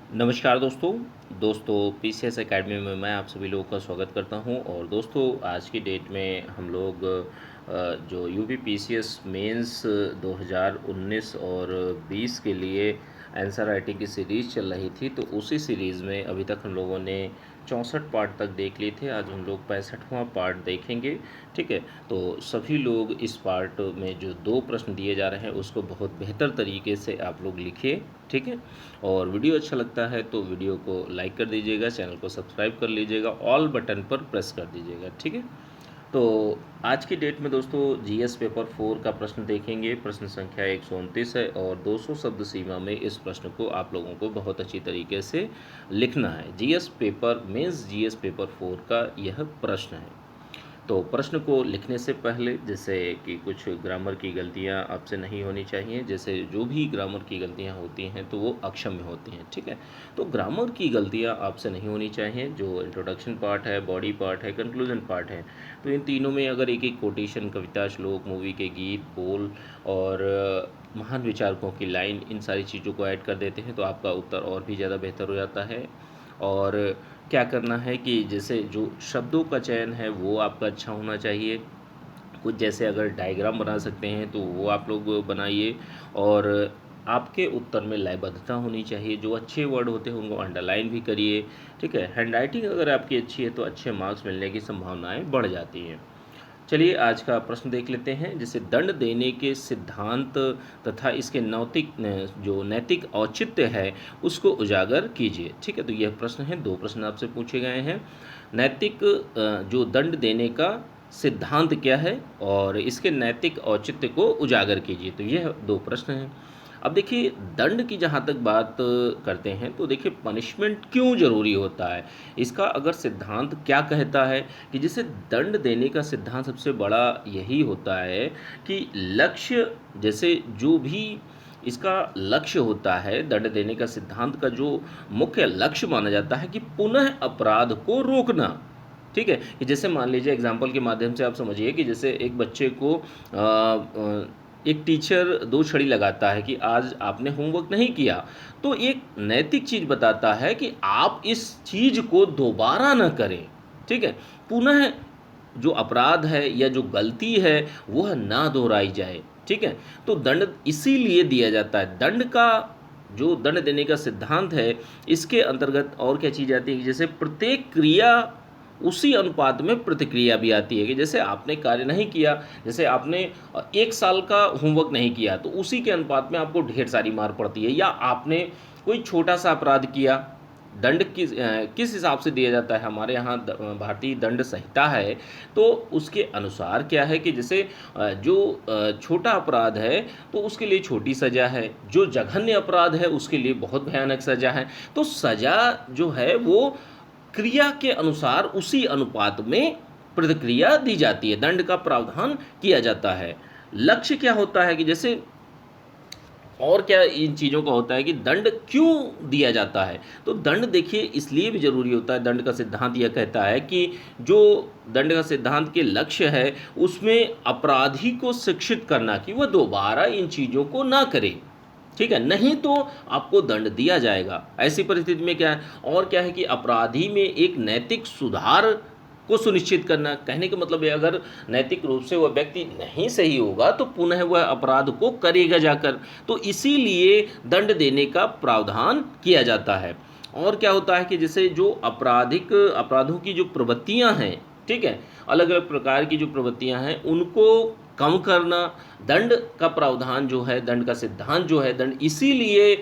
नमस्कार दोस्तों PCS academy में मैं आप सभी लोगों का स्वागत करता हूं। और दोस्तों आज की डेट में हम लोग जो यूपी पीसीएस मेंस 2019 और 20 के लिए आंसर राइटिंग की सीरीज़ चल रही थी, तो उसी सीरीज़ में अभी तक हम लोगों ने 64 पार्ट तक देख लिए थे। आज हम लोग 65वां पार्ट देखेंगे। ठीक है, तो सभी लोग इस पार्ट में जो 2 प्रश्न दिए जा रहे हैं उसको बहुत बेहतर तरीके से आप लोग लिखिए। ठीक है, और वीडियो अच्छा लगता है तो वीडियो को लाइक कर दीजिएगा, चैनल को सब्सक्राइब कर लीजिएगा, ऑल बटन पर प्रेस कर दीजिएगा। ठीक है, तो आज की डेट में दोस्तों जीएस पेपर 4 का प्रश्न देखेंगे। प्रश्न संख्या 129 है और 200 शब्द सीमा में इस प्रश्न को आप लोगों को बहुत अच्छी तरीके से लिखना है। जीएस पेपर 4 का यह प्रश्न है। तो प्रश्न को लिखने से पहले जैसे कि कुछ ग्रामर की गलतियां आपसे नहीं होनी चाहिए। जैसे जो भी ग्रामर की गलतियां होती हैं तो वो अक्षम्य होती हैं। ठीक है, तो ग्रामर की गलतियां आपसे नहीं होनी चाहिए। जो इंट्रोडक्शन पार्ट है, बॉडी पार्ट है, कंक्लूजन पार्ट है, तो इन तीनों में अगर एक एक कोटेशन, कविता, श्लोक, मूवी के गीत, बोल और महान विचारकों की लाइन, इन सारी चीज़ों को ऐड कर देते हैं तो आपका उत्तर और भी ज़्यादा बेहतर हो जाता है। और क्या करना है कि जैसे जो शब्दों का चयन है वो आपका अच्छा होना चाहिए। कुछ जैसे अगर डायग्राम बना सकते हैं तो वो आप लोग बनाइए। और आपके उत्तर में लयबद्धता होनी चाहिए। जो अच्छे वर्ड होते हैं उनको अंडरलाइन भी करिए। ठीक है, हैंडराइटिंग अगर आपकी अच्छी है तो अच्छे मार्क्स मिलने की संभावनाएं बढ़ जाती हैं। चलिए आज का प्रश्न देख लेते हैं। जैसे दंड देने के सिद्धांत तथा इसके जो नैतिक औचित्य है उसको उजागर कीजिए। ठीक है, तो यह प्रश्न है। 2 प्रश्न आपसे पूछे गए हैं। नैतिक जो दंड देने का सिद्धांत क्या है और इसके नैतिक औचित्य को उजागर कीजिए। तो यह 2 प्रश्न हैं। अब देखिए दंड की जहाँ तक बात करते हैं तो देखिए पनिशमेंट क्यों ज़रूरी होता है, इसका अगर सिद्धांत क्या कहता है कि जिसे दंड देने का सिद्धांत सबसे बड़ा यही होता है कि लक्ष्य, जैसे जो भी इसका लक्ष्य होता है, दंड देने का सिद्धांत का जो मुख्य लक्ष्य माना जाता है कि पुनः अपराध को रोकना। ठीक है, कि जैसे मान लीजिए एग्जाम्पल के माध्यम से आप समझिए कि जैसे एक बच्चे को एक टीचर 2 छड़ी लगाता है कि आज आपने होमवर्क नहीं किया, तो एक नैतिक चीज़ बताता है कि आप इस चीज़ को दोबारा ना करें। ठीक है, पुनः जो अपराध है या जो गलती है वह ना दोहराई जाए। ठीक है, तो दंड इसीलिए दिया जाता है। जो दंड देने का सिद्धांत है इसके अंतर्गत और क्या चीज़ आती है कि जैसे प्रत्येक क्रिया उसी अनुपात में प्रतिक्रिया भी आती है। कि जैसे आपने कार्य नहीं किया, जैसे आपने 1 साल का होमवर्क नहीं किया तो उसी के अनुपात में आपको ढेर सारी मार पड़ती है। या आपने कोई छोटा सा अपराध किया, दंड किस हिसाब से दिया जाता है, हमारे यहाँ भारतीय दंड संहिता है तो उसके अनुसार क्या है कि जैसे जो छोटा अपराध है तो उसके लिए छोटी सज़ा है, जो जघन्य अपराध है उसके लिए बहुत भयानक सज़ा है। तो सज़ा जो है वो क्रिया के अनुसार उसी अनुपात में प्रतिक्रिया दी जाती है, दंड का प्रावधान किया जाता है। लक्ष्य क्या होता है कि जैसे और क्या इन चीज़ों का होता है कि दंड क्यों दिया जाता है, तो दंड देखिए इसलिए भी ज़रूरी होता है। दंड का सिद्धांत यह कहता है कि जो दंड का सिद्धांत के लक्ष्य है उसमें अपराधी को शिक्षित करना कि वह दोबारा इन चीज़ों को ना करे। ठीक है, नहीं तो आपको दंड दिया जाएगा। ऐसी परिस्थिति में क्या है, और क्या है कि अपराधी में एक नैतिक सुधार को सुनिश्चित करना। कहने का मतलब है अगर नैतिक रूप से वह व्यक्ति नहीं सही होगा तो पुनः वह अपराध को करेगा जाकर। तो इसीलिए दंड देने का प्रावधान किया जाता है। और क्या होता है कि जैसे जो अपराधों की जो प्रवृत्तियां हैं, ठीक है, अलग अलग प्रकार की जो प्रवृत्तियां हैं उनको कम करना, दंड का प्रावधान जो है, दंड का सिद्धांत जो है, दंड इसीलिए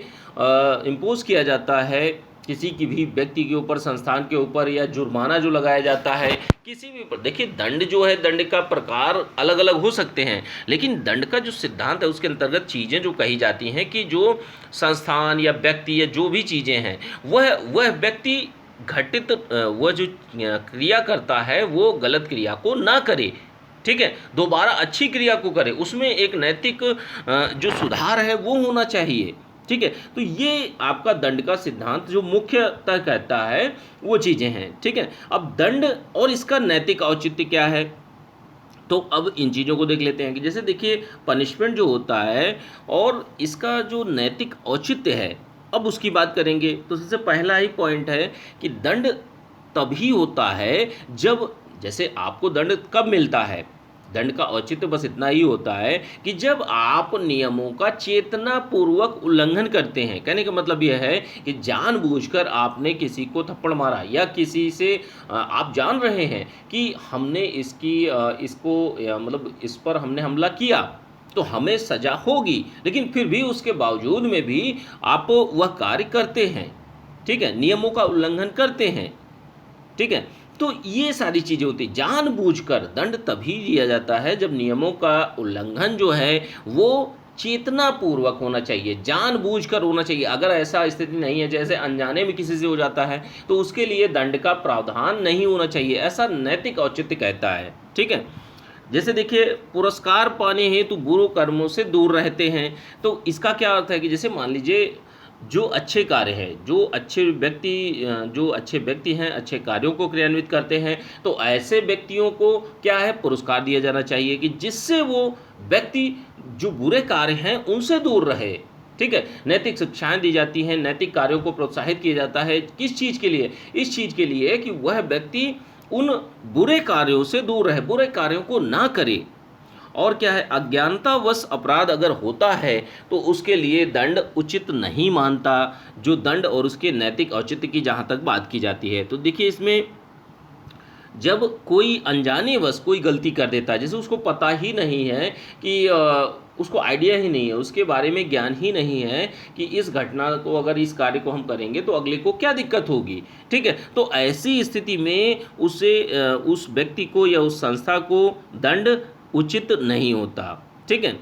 इम्पोज किया जाता है किसी की भी व्यक्ति के ऊपर, संस्थान के ऊपर, या जुर्माना जो लगाया जाता है किसी भी पर। देखिए दंड जो है, दंड का प्रकार अलग अलग हो सकते हैं, लेकिन दंड का जो सिद्धांत है उसके अंतर्गत चीज़ें जो कही जाती हैं कि जो संस्थान या व्यक्ति या जो भी चीज़ें हैं वह व्यक्ति घटित वह जो क्रिया करता है वो गलत क्रिया को ना करे। ठीक है, दोबारा अच्छी क्रिया को करे, उसमें एक नैतिक जो सुधार है वो होना चाहिए। ठीक है, तो ये आपका दंड का सिद्धांत जो मुख्यतः कहता है वो चीज़ें हैं। ठीक है, अब दंड और इसका नैतिक औचित्य क्या है, तो अब इन चीज़ों को देख लेते हैं कि जैसे देखिए पनिशमेंट जो होता है और इसका जो नैतिक औचित्य है, अब उसकी बात करेंगे तो सबसे पहला ही पॉइंट है कि दंड तभी होता है जब, जैसे आपको दंड कब मिलता है, दंड का औचित्य बस इतना ही होता है कि जब आप नियमों का चेतनापूर्वक उल्लंघन करते हैं। कहने का मतलब यह है कि जानबूझकर आपने किसी को थप्पड़ मारा या किसी से आप जान रहे हैं कि हमने इसको मतलब इस पर हमने हमला किया तो हमें सजा होगी, लेकिन फिर भी उसके बावजूद में भी आप वह कार्य करते हैं, ठीक है, नियमों का उल्लंघन करते हैं, ठीक है। तो ये सारी चीज़ें होती, जानबूझकर दंड तभी दिया जाता है जब नियमों का उल्लंघन जो है वो चेतनापूर्वक होना चाहिए, जानबूझकर होना चाहिए। अगर ऐसा स्थिति नहीं है, जैसे अनजाने में किसी से हो जाता है, तो उसके लिए दंड का प्रावधान नहीं होना चाहिए, ऐसा नैतिक औचित्य कहता है, ठीक है। जैसे देखिए, पुरस्कार पाने हेतु बुरे कर्मों से दूर रहते हैं, तो इसका क्या अर्थ है कि जैसे मान लीजिए जो अच्छे कार्य हैं, जो अच्छे व्यक्ति हैं, अच्छे कार्यों को क्रियान्वित करते हैं, तो ऐसे व्यक्तियों को क्या है, पुरस्कार दिया जाना चाहिए कि जिससे वो व्यक्ति जो बुरे कार्य हैं उनसे दूर रहे, ठीक है। नैतिक शिक्षाएं दी जाती हैं, नैतिक कार्यों को प्रोत्साहित किया जाता है, किस चीज़ के लिए, इस चीज़ के लिए कि वह व्यक्ति उन बुरे कार्यों से दूर रहे, बुरे कार्यों को ना करे। और क्या है, अज्ञानतावश अपराध अगर होता है तो उसके लिए दंड उचित नहीं मानता, जो दंड और उसके नैतिक औचित्य की जहाँ तक बात की जाती है। तो देखिए, इसमें जब कोई अनजाने वश कोई गलती कर देता है, जैसे उसको पता ही नहीं है कि उसको आइडिया ही नहीं है, उसके बारे में ज्ञान ही नहीं है कि इस घटना को, अगर इस कार्य को हम करेंगे तो अगले को क्या दिक्कत होगी, ठीक है। तो ऐसी स्थिति में उस व्यक्ति को या उस संस्था को दंड उचित नहीं होता, ठीक है।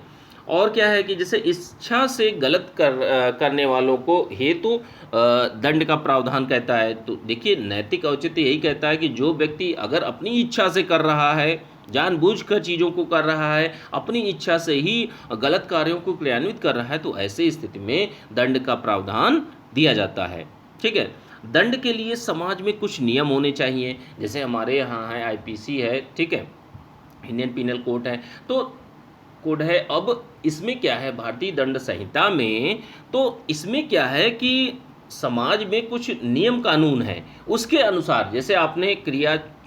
और क्या है कि जैसे इच्छा से गलत करने वालों को हेतु दंड का प्रावधान कहता है। तो देखिए, नैतिक औचित्य यही कहता है कि जो व्यक्ति अगर अपनी इच्छा से कर रहा है, जानबूझकर चीज़ों को कर रहा है, अपनी इच्छा से ही गलत कार्यों को क्रियान्वित कर रहा है, तो ऐसी स्थिति में दंड का प्रावधान दिया जाता है, ठीक है। दंड के लिए समाज में कुछ नियम होने चाहिए, जैसे हमारे यहाँ है आईपीसी है, ठीक है, इंडियन पिनल कोड है। अब इसमें क्या है, भारतीय दंड संहिता में, तो इसमें क्या है कि समाज में कुछ नियम कानून है, उसके अनुसार जैसे आपने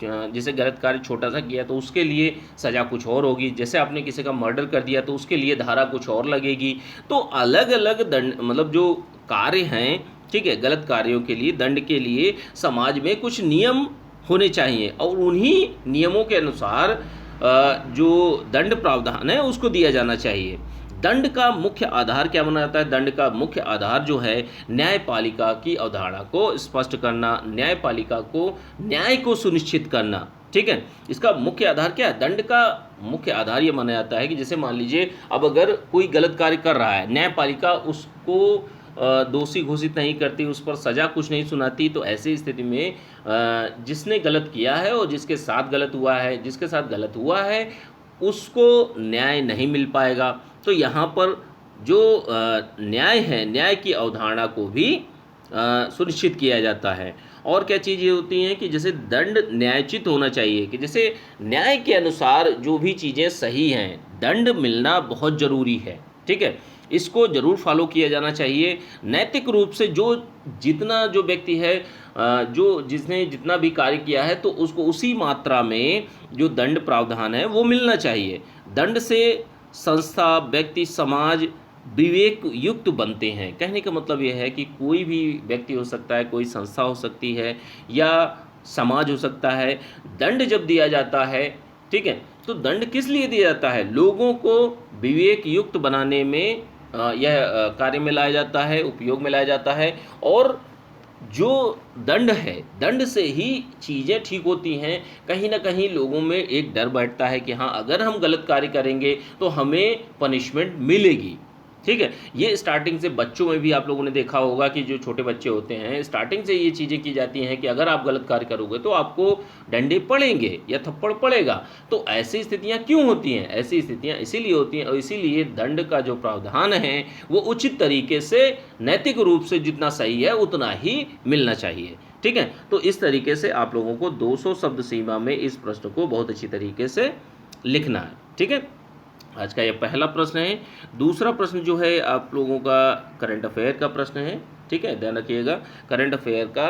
जैसे गलत कार्य छोटा सा किया तो उसके लिए सज़ा कुछ और होगी, जैसे आपने किसी का मर्डर कर दिया तो उसके लिए धारा कुछ और लगेगी। तो अलग अलग दंड, मतलब जो कार्य हैं, ठीक है, गलत कार्यों के लिए, दंड के लिए समाज में कुछ नियम होने चाहिए, और उन्हीं नियमों के अनुसार जो दंड प्रावधान है उसको दिया जाना चाहिए। दंड का मुख्य आधार क्या माना जाता है, दंड का मुख्य आधार जो है न्यायपालिका की अवधारणा को स्पष्ट करना, न्यायपालिका को न्याय को सुनिश्चित करना, ठीक है। इसका मुख्य आधार क्या है, दंड का मुख्य आधार ये माना जाता है कि जैसे मान लीजिए अब अगर कोई गलत कार्य कर रहा है, न्यायपालिका उसको दोषी घोषित नहीं करती, उस पर सज़ा कुछ नहीं सुनाती, तो ऐसी स्थिति में जिसने गलत किया है और जिसके साथ गलत हुआ है उसको न्याय नहीं मिल पाएगा। तो यहाँ पर जो न्याय है, न्याय की अवधारणा को भी सुनिश्चित किया जाता है। और क्या चीज़ें होती हैं कि जैसे दंड न्यायोचित होना चाहिए, कि जैसे न्याय के अनुसार जो भी चीज़ें सही हैं, दंड मिलना बहुत ज़रूरी है, ठीक है, इसको ज़रूर फॉलो किया जाना चाहिए। नैतिक रूप से जो व्यक्ति है, जिसने जितना भी कार्य किया है, तो उसको उसी मात्रा में जो दंड प्रावधान है वो मिलना चाहिए। दंड से संस्था, व्यक्ति, समाज विवेक युक्त बनते हैं। कहने का मतलब यह है कि कोई भी व्यक्ति हो सकता है, कोई संस्था हो सकती है, या समाज हो सकता है। दंड जब दिया जाता है, ठीक है, तो दंड किस लिए दिया जाता है, लोगों को विवेक युक्त बनाने में यह कार्य में लाया जाता है, उपयोग में लाया जाता है। और जो दंड है, दंड से ही चीज़ें ठीक होती हैं। कहीं ना कहीं लोगों में एक डर बैठता है कि हाँ, अगर हम गलत कार्य करेंगे तो हमें पनिशमेंट मिलेगी, ठीक है। ये स्टार्टिंग से बच्चों में भी आप लोगों ने देखा होगा कि जो छोटे बच्चे होते हैं, स्टार्टिंग से ये चीज़ें की जाती हैं कि अगर आप गलत कार्य करोगे तो आपको डंडे पड़ेंगे या थप्पड़ पड़ेगा। तो ऐसी स्थितियां क्यों होती हैं, ऐसी स्थितियां इसीलिए होती हैं, और इसीलिए दंड का जो प्रावधान है वो उचित तरीके से, नैतिक रूप से जितना सही है उतना ही मिलना चाहिए, ठीक है। तो इस तरीके से आप लोगों को 200 शब्द सीमा में इस प्रश्न को बहुत अच्छी तरीके से लिखना है, ठीक है। आज का यह पहला प्रश्न है। दूसरा प्रश्न जो है आप लोगों का करंट अफेयर का प्रश्न है। ठीक है, ध्यान रखिएगा। करंट अफेयर का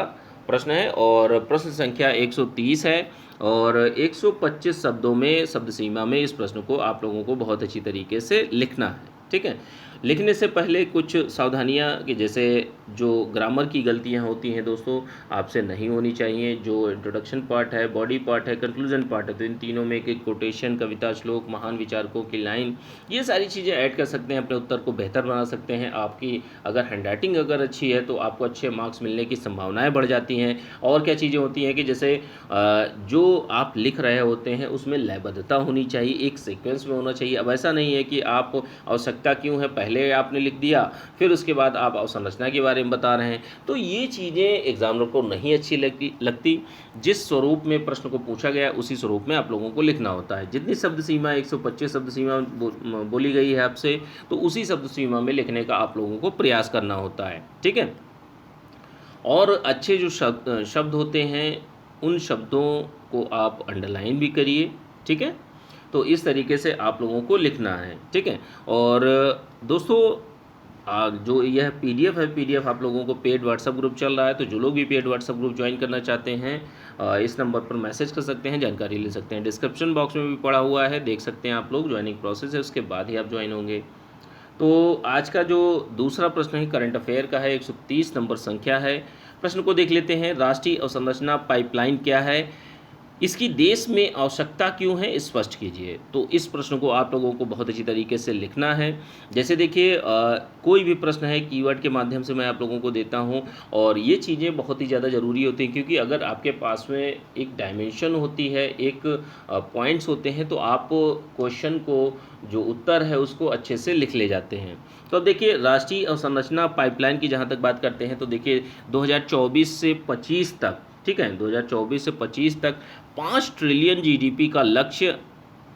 प्रश्न है और प्रश्न संख्या 130 है और 125 शब्दों में, शब्द सीमा में इस प्रश्न को आप लोगों को बहुत अच्छी तरीके से लिखना है। ठीक है, लिखने से पहले कुछ सावधानियां, कि जैसे जो ग्रामर की गलतियां होती हैं दोस्तों, आपसे नहीं होनी चाहिए। जो इंट्रोडक्शन पार्ट है, बॉडी पार्ट है, कंक्लूजन पार्ट है, तो इन तीनों में एक एक कोटेशन, कविता, श्लोक, महान विचारकों की लाइन, ये सारी चीज़ें ऐड कर सकते हैं, अपने उत्तर को बेहतर बना सकते हैं। आपकी अगर हैंडराइटिंग अगर अच्छी है तो आपको अच्छे मार्क्स मिलने की संभावनाएं बढ़ जाती हैं। और क्या चीज़ें होती हैं कि जैसे जो आप लिख रहे होते हैं उसमें लयबद्धता होनी चाहिए, एक सीक्वेंस में होना चाहिए। अब ऐसा नहीं है कि आप आवश्यकता क्यों है पहले आपने लिख दिया, फिर उसके बाद आप अवसंरचना के बारे में बता रहे हैं, तो ये चीज़ें एग्जामिनर को नहीं अच्छी लगती। जिस स्वरूप में प्रश्न को पूछा गया उसी स्वरूप में आप लोगों को लिखना होता है। जितनी शब्द सीमा 125 शब्द सीमा बोली गई है आपसे, तो उसी शब्द सीमा में लिखने का आप लोगों को प्रयास करना होता है। ठीक है, और अच्छे जो शब्द होते हैं उन शब्दों को आप अंडरलाइन भी करिए। ठीक है, तो इस तरीके से आप लोगों को लिखना है। ठीक है, और दोस्तों जो यह पीडीएफ है, पीडीएफ आप लोगों को पेड व्हाट्सएप ग्रुप चल रहा है, तो जो लोग भी पेड व्हाट्सएप ग्रुप ज्वाइन करना चाहते हैं इस नंबर पर मैसेज कर सकते हैं, जानकारी ले सकते हैं। डिस्क्रिप्शन बॉक्स में भी पड़ा हुआ है, देख सकते हैं आप लोग। ज्वाइनिंग प्रोसेस है, उसके बाद ही आप ज्वाइन होंगे। तो आज का जो दूसरा प्रश्न है करंट अफेयर का है, 130 नंबर संख्या है। प्रश्न को देख लेते हैं। राष्ट्रीय अवसंरचना पाइपलाइन क्या है, इसकी देश में आवश्यकता क्यों है, स्पष्ट कीजिए। तो इस प्रश्न को आप लोगों को बहुत अच्छी तरीके से लिखना है। जैसे देखिए कोई भी प्रश्न है कीवर्ड के माध्यम से मैं आप लोगों को देता हूं, और ये चीज़ें बहुत ही ज़्यादा ज़रूरी होती हैं, क्योंकि अगर आपके पास में एक डायमेंशन होती है, एक पॉइंट्स होते हैं, तो आप क्वेश्चन को जो उत्तर है उसको अच्छे से लिख ले जाते हैं। तो अब देखिए राष्ट्रीय अवसंरचना पाइपलाइन की जहाँ तक बात करते हैं, तो देखिए 2024 से 25 तक, ठीक है, 2024 से 25 तक 5 ट्रिलियन जीडीपी का लक्ष्य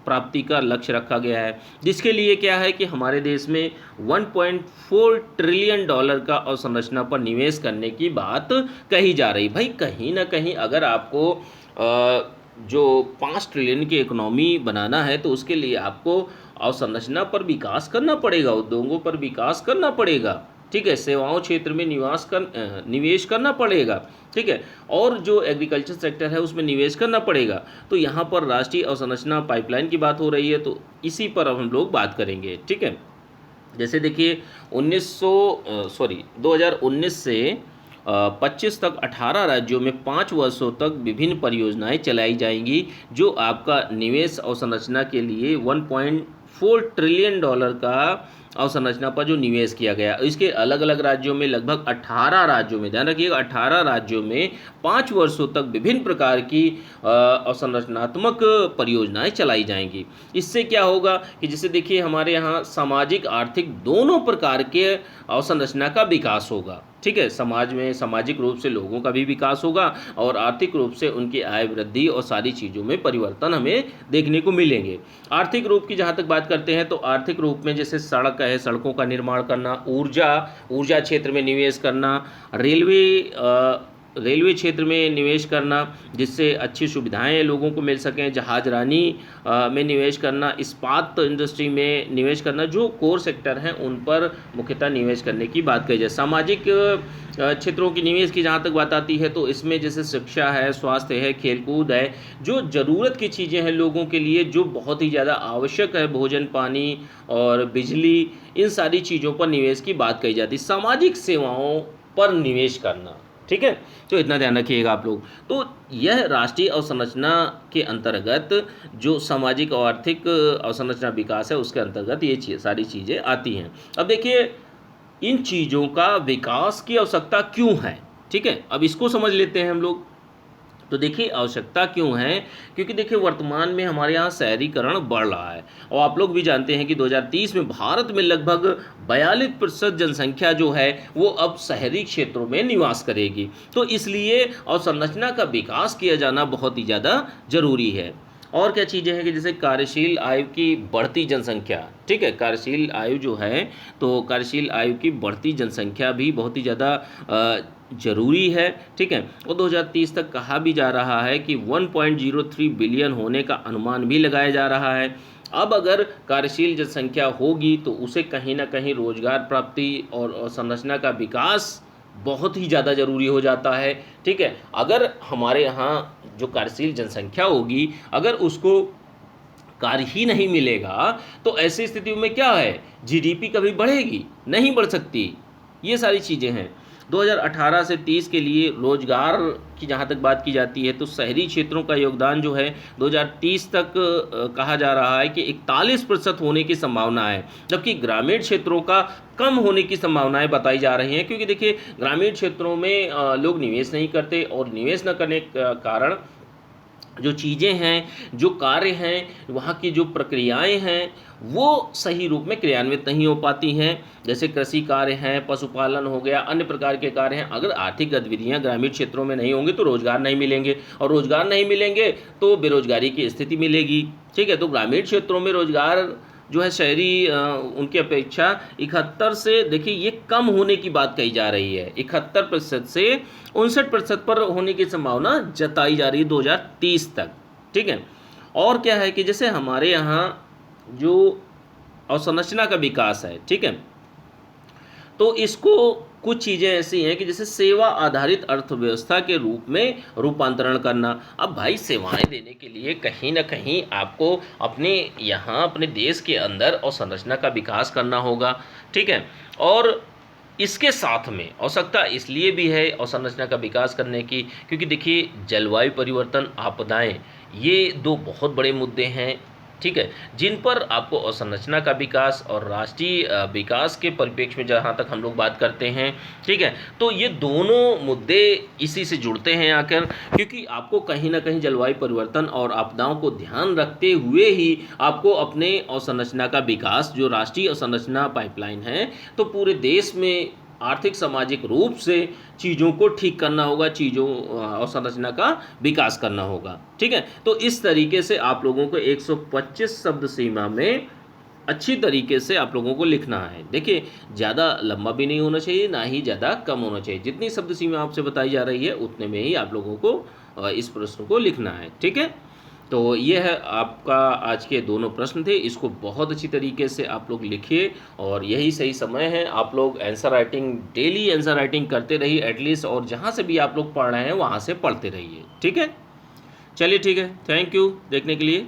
प्राप्ति का लक्ष्य रखा गया है, जिसके लिए क्या है कि हमारे देश में 1.4 ट्रिलियन डॉलर का अवसंरचना पर निवेश करने की बात कही जा रही। भाई कहीं ना कहीं अगर आपको जो 5 ट्रिलियन की इकोनॉमी बनाना है, तो उसके लिए आपको अवसंरचना पर विकास करना पड़ेगा, उद्योगों पर विकास करना पड़ेगा। ठीक है, सेवाओं क्षेत्र में निवेश करना पड़ेगा। ठीक है, और जो एग्रीकल्चर सेक्टर है उसमें निवेश करना पड़ेगा। तो यहाँ पर राष्ट्रीय अवसंरचना पाइपलाइन की बात हो रही है, तो इसी पर अब हम लोग बात करेंगे। ठीक है, जैसे देखिए 2019 से 25 तक 18 राज्यों में 5 वर्षों तक विभिन्न परियोजनाएं चलाई जाएंगी, जो आपका निवेश अवसंरचना के लिए 1.4 ट्रिलियन डॉलर का अवसंरचना पर जो निवेश किया गया, इसके अलग अलग राज्यों में, लगभग 18 राज्यों में, ध्यान रखिएगा 18 राज्यों में 5 वर्षों तक विभिन्न प्रकार की अवसंरचनात्मक परियोजनाएं चलाई जाएंगी। इससे क्या होगा कि जैसे देखिए हमारे यहाँ सामाजिक आर्थिक दोनों प्रकार के अवसंरचना का विकास होगा। ठीक है, समाज में सामाजिक रूप से लोगों का भी विकास होगा और आर्थिक रूप से उनकी आय वृद्धि और सारी चीज़ों में परिवर्तन हमें देखने को मिलेंगे। आर्थिक रूप की जहाँ तक बात करते हैं, तो आर्थिक रूप में जैसे सड़क है, सड़कों का निर्माण करना, ऊर्जा क्षेत्र में निवेश करना, रेलवे क्षेत्र में निवेश करना जिससे अच्छी सुविधाएं लोगों को मिल सकें, जहाजरानी में निवेश करना, इस्पात इंडस्ट्री में निवेश करना, जो कोर सेक्टर हैं उन पर मुख्यतः निवेश करने की बात कही जाए। सामाजिक क्षेत्रों की निवेश की जहाँ तक बात आती है, तो इसमें जैसे शिक्षा है, स्वास्थ्य है, खेलकूद है, जो ज़रूरत की चीज़ें हैं लोगों के लिए, जो बहुत ही ज़्यादा आवश्यक है, भोजन, पानी और बिजली, इन सारी चीज़ों पर निवेश की बात कही जाती है। सामाजिक सेवाओं पर निवेश करना, ठीक है, तो इतना ध्यान रखिएगा आप लोग। तो यह राष्ट्रीय अवसंरचना के अंतर्गत जो सामाजिक और आर्थिक अवसंरचना विकास है उसके अंतर्गत ये सारी चीज़ें आती हैं। अब देखिए इन चीज़ों का विकास की आवश्यकता क्यों है, ठीक है, अब इसको समझ लेते हैं हम लोग। तो देखिए आवश्यकता क्यों है, क्योंकि देखिए वर्तमान में हमारे यहाँ शहरीकरण बढ़ रहा है, और आप लोग भी जानते हैं कि 2030 में भारत में लगभग 42% जनसंख्या जो है वो अब शहरी क्षेत्रों में निवास करेगी। तो इसलिए अवसंरचना का विकास किया जाना बहुत ही ज़्यादा ज़रूरी है। और क्या चीज़ें हैं कि जैसे कार्यशील आयु की बढ़ती जनसंख्या, ठीक है, कार्यशील आयु जो है, तो कार्यशील आयु की बढ़ती जनसंख्या भी बहुत ही ज़्यादा ज़रूरी है। ठीक है, और 2030 तक कहा भी जा रहा है कि 1.03 बिलियन होने का अनुमान भी लगाया जा रहा है। अब अगर कार्यशील जनसंख्या होगी तो उसे कहीं ना कहीं रोजगार प्राप्ति और संरचना का विकास बहुत ही ज़्यादा ज़रूरी हो जाता है। ठीक है, अगर हमारे यहाँ जो कार्यशील जनसंख्या होगी, अगर उसको कार्य ही नहीं मिलेगा, तो ऐसी स्थिति में क्या है, जीडीपी कभी बढ़ेगी नहीं, बढ़ सकती। ये सारी चीज़ें हैं। 2018 से 30 के लिए रोजगार की जहाँ तक बात की जाती है, तो शहरी क्षेत्रों का योगदान जो है 2030 तक कहा जा रहा है कि 41% होने की संभावना है, जबकि ग्रामीण क्षेत्रों का कम होने की संभावनाएं बताई जा रही हैं। क्योंकि देखिए, ग्रामीण क्षेत्रों में लोग निवेश नहीं करते, और निवेश न करने के कारण जो चीज़ें हैं, जो कार्य हैं, वहाँ की जो प्रक्रियाएं हैं, वो सही रूप में क्रियान्वित नहीं हो पाती हैं। जैसे कृषि कार्य हैं, पशुपालन हो गया, अन्य प्रकार के कार्य हैं। अगर आर्थिक गतिविधियाँ ग्रामीण क्षेत्रों में नहीं होंगी तो रोजगार नहीं मिलेंगे, और रोजगार नहीं मिलेंगे तो बेरोजगारी की स्थिति मिलेगी। ठीक है, तो ग्रामीण क्षेत्रों में रोजगार जो है शहरी उनकी अपेक्षा 71 से, देखिए ये कम होने की बात कही जा रही है, 71% से 59% पर होने की संभावना जताई जा रही है 2030 तक। ठीक है, और क्या है कि जैसे हमारे यहाँ जो अवसंरचना का विकास है, ठीक है, तो इसको कुछ चीज़ें ऐसी हैं कि जैसे सेवा आधारित अर्थव्यवस्था के रूप में रूपांतरण करना। अब भाई, सेवाएं देने के लिए कहीं ना कहीं आपको अपने यहाँ, अपने देश के अंदर अवसंरचना का विकास करना होगा। ठीक है, और इसके साथ में आवश्यकता इसलिए भी है अवसंरचना का विकास करने की, क्योंकि देखिए जलवायु परिवर्तन, आपदाएं, ये दो बहुत बड़े मुद्दे हैं। ठीक है, जिन पर आपको अवसंरचना का विकास और राष्ट्रीय विकास के परिप्रेक्ष्य में जहाँ तक हम लोग बात करते हैं, ठीक है, तो ये दोनों मुद्दे इसी से जुड़ते हैं आकर, क्योंकि आपको कहीं ना कहीं जलवायु परिवर्तन और आपदाओं को ध्यान रखते हुए ही आपको अपने अवसंरचना का विकास, जो राष्ट्रीय अवसंरचना पाइपलाइन है, तो पूरे देश में आर्थिक सामाजिक रूप से चीज़ों को ठीक करना होगा, चीज़ों अवसंरचना का विकास करना होगा। ठीक है, तो इस तरीके से आप लोगों को 125 शब्द सीमा में अच्छी तरीके से आप लोगों को लिखना है। देखिए, ज़्यादा लंबा भी नहीं होना चाहिए, ना ही ज़्यादा कम होना चाहिए। जितनी शब्द सीमा आपसे बताई जा रही है उतने में ही आप लोगों को इस प्रश्न को लिखना है। ठीक है, तो ये है आपका आज के दोनों प्रश्न थे। इसको बहुत अच्छी तरीके से आप लोग लिखिए, और यही सही समय है। आप लोग answer writing, daily answer writing करते रहिए एटलीस्ट, और जहाँ से भी आप लोग पढ़ रहे हैं वहाँ से पढ़ते रहिए। ठीक है, चलिए, ठीक है, थैंक यू देखने के लिए।